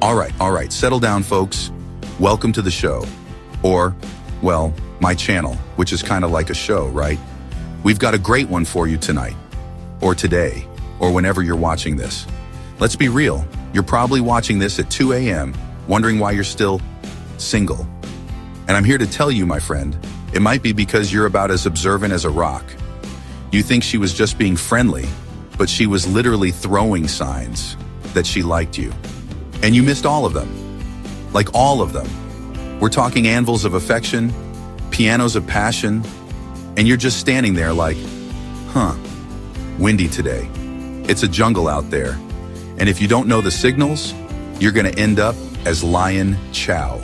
All right, settle down, folks. Welcome to the show. Or, well, my channel, which is kind of like a show, right? We've got a great one for you tonight, or today, or whenever you're watching this. Let's be real, you're probably watching this at 2 a.m., wondering why you're still single. And I'm here to tell you, my friend, it might be because you're about as observant as a rock. You think she was just being friendly, but she was literally throwing signs that she liked you. And you missed all of them. Like all of them. We're talking anvils of affection, pianos of passion, and you're just standing there like, windy today. It's a jungle out there. And if you don't know the signals, you're gonna end up as Lion Chow.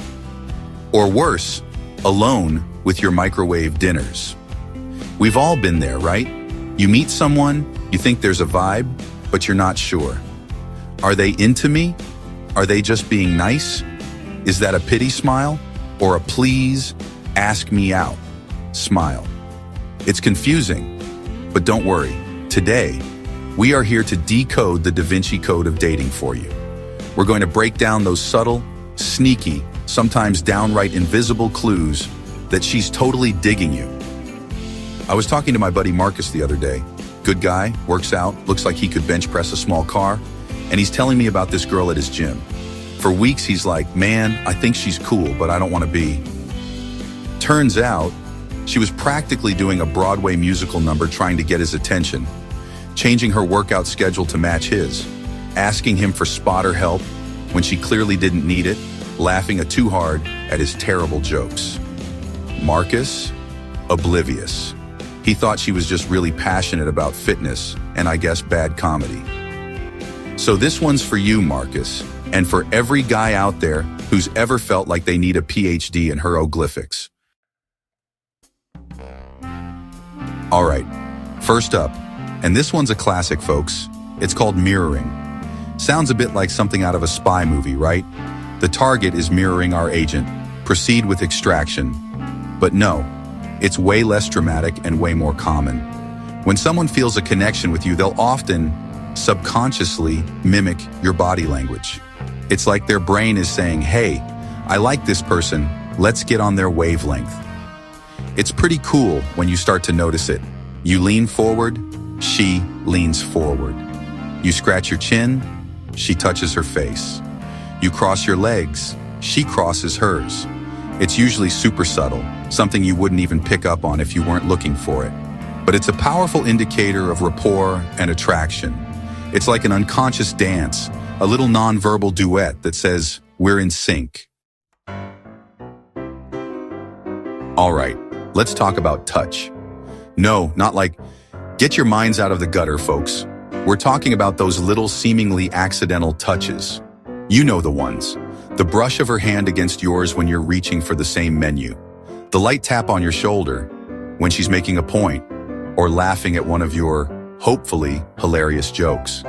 Or worse, alone with your microwave dinners. We've all been there, right? You meet someone, you think there's a vibe, but you're not sure. Are they into me? Are they just being nice? Is that a pity smile? Or a please, ask me out smile? It's confusing, but don't worry. Today, we are here to decode the Da Vinci Code of dating for you. We're going to break down those subtle, sneaky, sometimes downright invisible clues that she's totally digging you. I was talking to my buddy Marcus the other day. Good guy, works out, looks like he could bench press a small car, and he's telling me about this girl at his gym. For weeks, he's like, man, I think she's cool, but I don't want to be. Turns out, she was practically doing a Broadway musical number trying to get his attention, changing her workout schedule to match his, asking him for spotter help when she clearly didn't need it, laughing too hard at his terrible jokes. Marcus, oblivious. He thought she was just really passionate about fitness and I guess bad comedy. So this one's for you, Marcus, and for every guy out there who's ever felt like they need a PhD in hieroglyphics. All right, first up, and this one's a classic, folks. It's called mirroring. Sounds a bit like something out of a spy movie, right? The target is mirroring our agent. Proceed with extraction. But no, it's way less dramatic and way more common. When someone feels a connection with you, they'll often subconsciously mimic your body language. It's like their brain is saying, hey, I like this person, let's get on their wavelength. It's pretty cool when you start to notice it. You lean forward, she leans forward. You scratch your chin, she touches her face. You cross your legs, she crosses hers. It's usually super subtle, something you wouldn't even pick up on if you weren't looking for it. But it's a powerful indicator of rapport and attraction. It's like an unconscious dance, a little nonverbal duet that says, we're in sync. All right, let's talk about touch. No, not like, get your minds out of the gutter, folks. We're talking about those little seemingly accidental touches. You know the ones. The brush of her hand against yours when you're reaching for the same menu. The light tap on your shoulder when she's making a point or laughing at one of your, hopefully, hilarious jokes.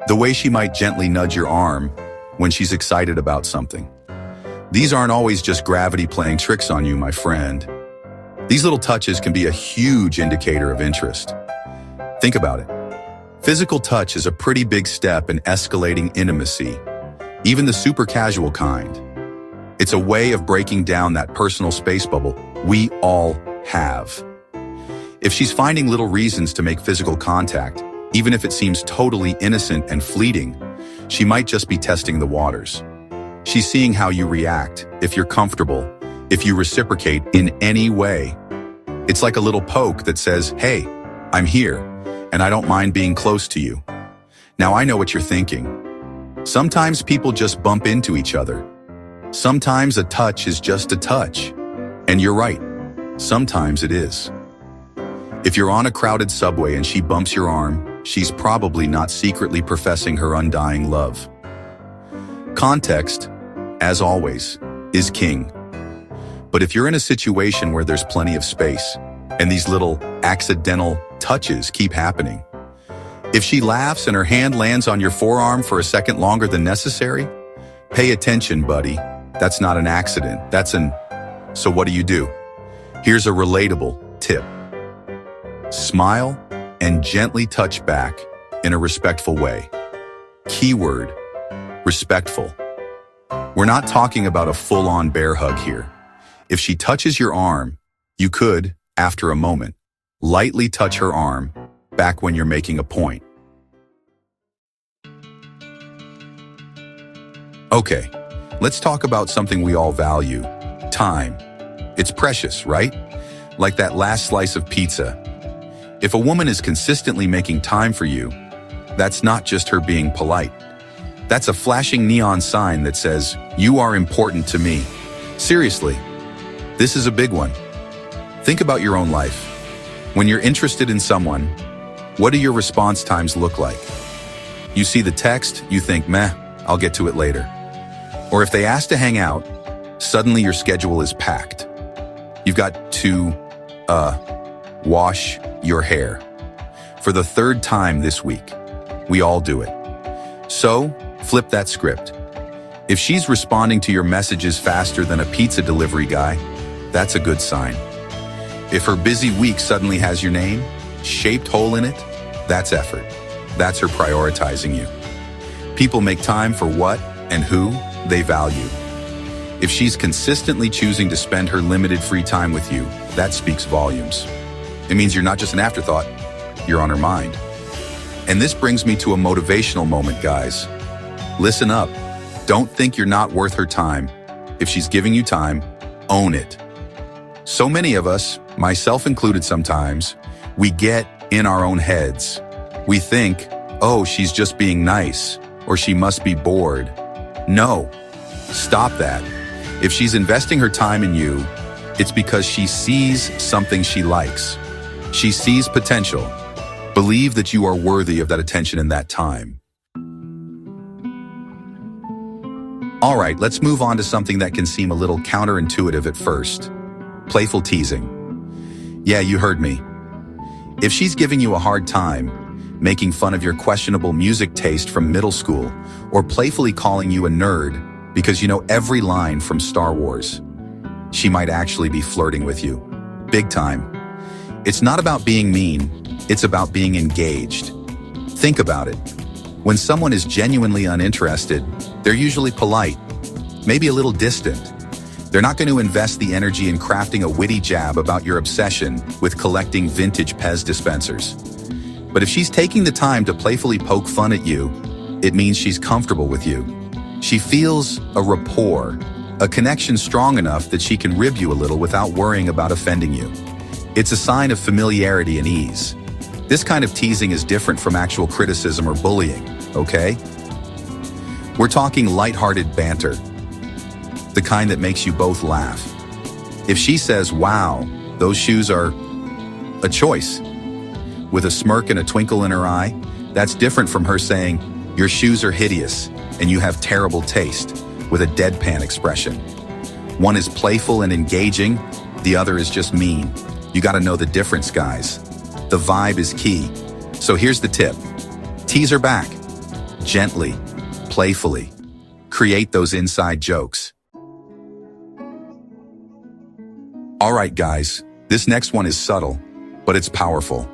The way she might gently nudge your arm when she's excited about something. These aren't always just gravity playing tricks on you, my friend. These little touches can be a huge indicator of interest. Think about it. Physical touch is a pretty big step in escalating intimacy, even the super casual kind. It's a way of breaking down that personal space bubble we all have. If she's finding little reasons to make physical contact, even if it seems totally innocent and fleeting, she might just be testing the waters. She's seeing how you react, if you're comfortable, if you reciprocate in any way. It's like a little poke that says, hey, I'm here, and I don't mind being close to you. Now I know what you're thinking. Sometimes people just bump into each other. Sometimes a touch is just a touch. And you're right, sometimes it is. If you're on a crowded subway and she bumps your arm, she's probably not secretly professing her undying love. Context, as always, is king. But if you're in a situation where there's plenty of space, and these little accidental touches keep happening, if she laughs and her hand lands on your forearm for a second longer than necessary, pay attention, buddy. That's not an accident. So what do? Here's a relatable tip. Smile and gently touch back in a respectful way. Keyword, respectful. We're not talking about a full-on bear hug here. If she touches your arm, you could, after a moment, lightly touch her arm back when you're making a point. Okay, let's talk about something we all value, time. It's precious, right? Like that last slice of pizza. If a woman is consistently making time for you, that's not just her being polite. That's a flashing neon sign that says, "You are important to me." Seriously, this is a big one. Think about your own life. When you're interested in someone, what do your response times look like? You see the text, you think, meh, I'll get to it later. Or if they ask to hang out, suddenly your schedule is packed. You've got to, wash your hair. For the third time this week, we all do it. So, flip that script. If she's responding to your messages faster than a pizza delivery guy, that's a good sign. If her busy week suddenly has your name, shaped hole in it, that's effort. That's her prioritizing you. People make time for what and who they value. If she's consistently choosing to spend her limited free time with you, that speaks volumes. It means you're not just an afterthought, you're on her mind. And this brings me to a motivational moment, guys. Listen up. Don't think you're not worth her time. If she's giving you time, own it. So many of us, myself included sometimes, we get in our own heads. We think, oh, she's just being nice, or she must be bored. No, stop that. If she's investing her time in you, it's because she sees something she likes. She sees potential. Believe that you are worthy of that attention and that time. All right, let's move on to something that can seem a little counterintuitive at first. Playful teasing. Yeah, you heard me. If she's giving you a hard time, making fun of your questionable music taste from middle school, or playfully calling you a nerd because you know every line from Star Wars, she might actually be flirting with you. Big time. It's not about being mean, it's about being engaged. Think about it. When someone is genuinely uninterested, they're usually polite, maybe a little distant. They're not going to invest the energy in crafting a witty jab about your obsession with collecting vintage Pez dispensers. But if she's taking the time to playfully poke fun at you, it means she's comfortable with you. She feels a rapport, a connection strong enough that she can rib you a little without worrying about offending you. It's a sign of familiarity and ease. This kind of teasing is different from actual criticism or bullying, okay? We're talking lighthearted banter, the kind that makes you both laugh. If she says, "Wow, those shoes are a choice," with a smirk and a twinkle in her eye, that's different from her saying, "Your shoes are hideous and you have terrible taste," with a deadpan expression. One is playful and engaging, the other is just mean. You gotta know the difference, guys. The vibe is key. So here's the tip. Tease her back. Gently, playfully. Create those inside jokes. All right, guys, this next one is subtle, but it's powerful.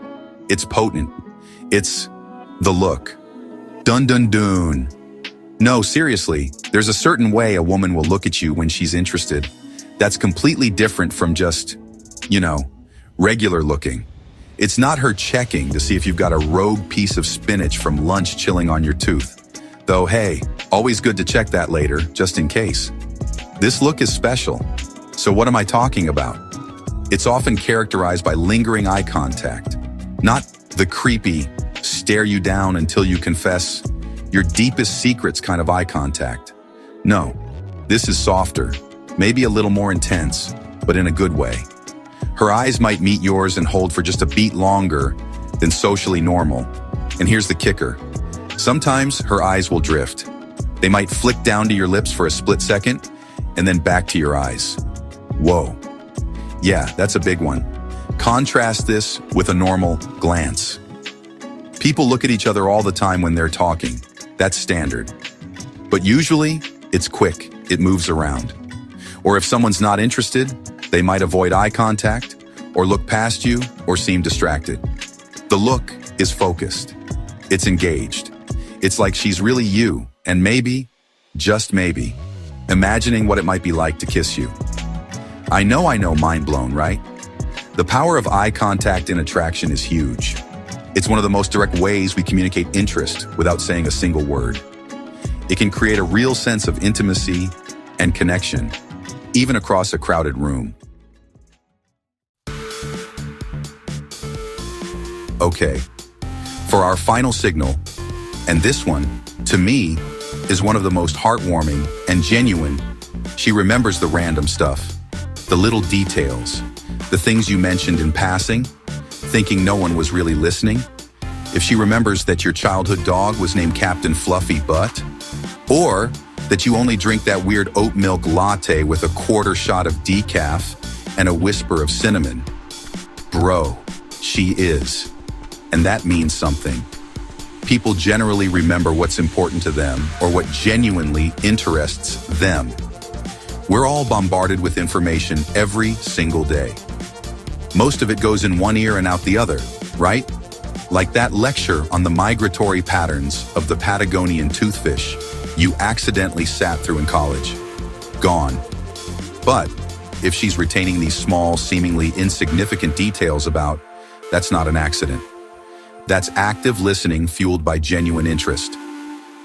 It's potent. It's the look. Dun dun dun. No, seriously, there's a certain way a woman will look at you when she's interested. That's completely different from just, regular looking. It's not her checking to see if you've got a rogue piece of spinach from lunch chilling on your tooth. Though, hey, always good to check that later, just in case. This look is special. So what am I talking about? It's often characterized by lingering eye contact, not the creepy, stare you down until you confess your deepest secrets kind of eye contact. No, this is softer, maybe a little more intense, but in a good way. Her eyes might meet yours and hold for just a beat longer than socially normal. And here's the kicker. Sometimes her eyes will drift. They might flick down to your lips for a split second and then back to your eyes. Whoa. Yeah, that's a big one. Contrast this with a normal glance. People look at each other all the time when they're talking. That's standard. But usually, it's quick. It moves around. Or if someone's not interested, they might avoid eye contact, or look past you, or seem distracted. The look is focused. It's engaged. It's like she's really you, and maybe, just maybe, imagining what it might be like to kiss you. I know, mind blown, right? The power of eye contact in attraction is huge. It's one of the most direct ways we communicate interest without saying a single word. It can create a real sense of intimacy and connection, even across a crowded room. Okay, for our final signal, and this one, to me, is one of the most heartwarming and genuine. She remembers the random stuff, the little details, the things you mentioned in passing, thinking no one was really listening. If she remembers that your childhood dog was named Captain Fluffy Butt, or that you only drink that weird oat milk latte with a quarter shot of decaf and a whisper of cinnamon. Bro, she is. And that means something. People generally remember what's important to them or what genuinely interests them. We're all bombarded with information every single day. Most of it goes in one ear and out the other, right? Like that lecture on the migratory patterns of the Patagonian toothfish you accidentally sat through in college. Gone. But if she's retaining these small, seemingly insignificant details about, that's not an accident. That's active listening fueled by genuine interest.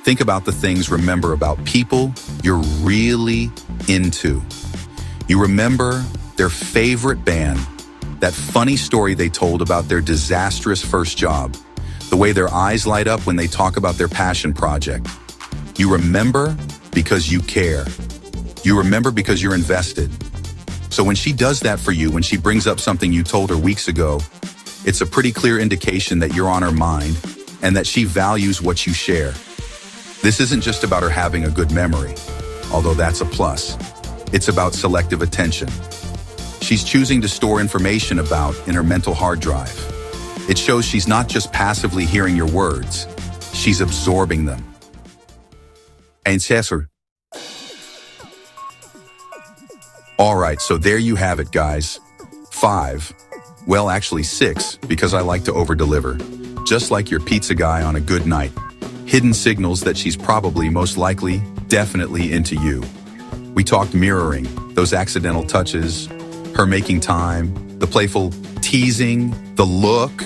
Think about the things remember about people you're really into. You remember their favorite band, that funny story they told about their disastrous first job, the way their eyes light up when they talk about their passion project. You remember because you care. You remember because you're invested. So when she does that for you, when she brings up something you told her weeks ago, it's a pretty clear indication that you're on her mind and that she values what you share. This isn't just about her having a good memory, although that's a plus. It's about selective attention. She's choosing to store information about in her mental hard drive. It shows she's not just passively hearing your words, she's absorbing them. And Cesar. All right, so there you have it, guys. 5. Well, actually 6, because I like to over-deliver. Just like your pizza guy on a good night. Hidden signals that she's probably, most likely, definitely into you. We talked mirroring, those accidental touches, her making time, the playful teasing, the look,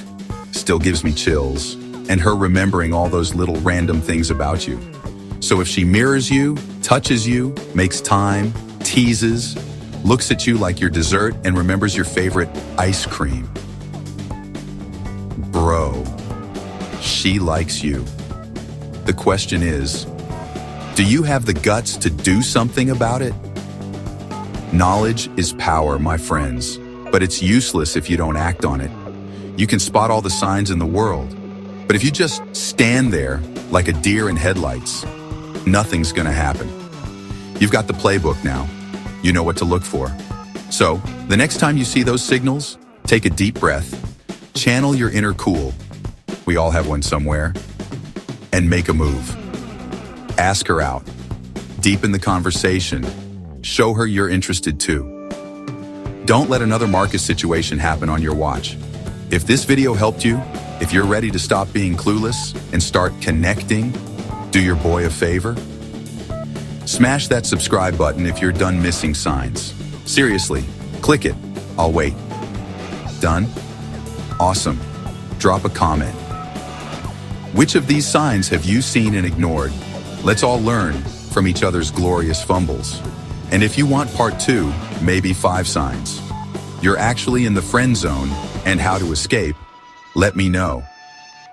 still gives me chills, and her remembering all those little random things about you. So if she mirrors you, touches you, makes time, teases, looks at you like your dessert, and remembers your favorite ice cream, bro, she likes you. The question is, do you have the guts to do something about it? Knowledge is power, my friends, but it's useless if you don't act on it. You can spot all the signs in the world, but if you just stand there like a deer in headlights, nothing's gonna happen. You've got the playbook now. You know what to look for. So, the next time you see those signals, take a deep breath, channel your inner cool, we all have one somewhere, and make a move. Ask her out. Deepen the conversation. Show her you're interested too. Don't let another Marcus situation happen on your watch. If this video helped you, if you're ready to stop being clueless and start connecting, do your boy a favor. Smash that subscribe button if you're done missing signs. Seriously, click it. I'll wait. Done? Awesome. Drop a comment. Which of these signs have you seen and ignored? Let's all learn from each other's glorious fumbles. And if you want part 2, maybe 5 signs you're actually in the friend zone and how to escape, let me know.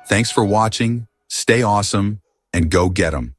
Thanks for watching, stay awesome, and go get 'em.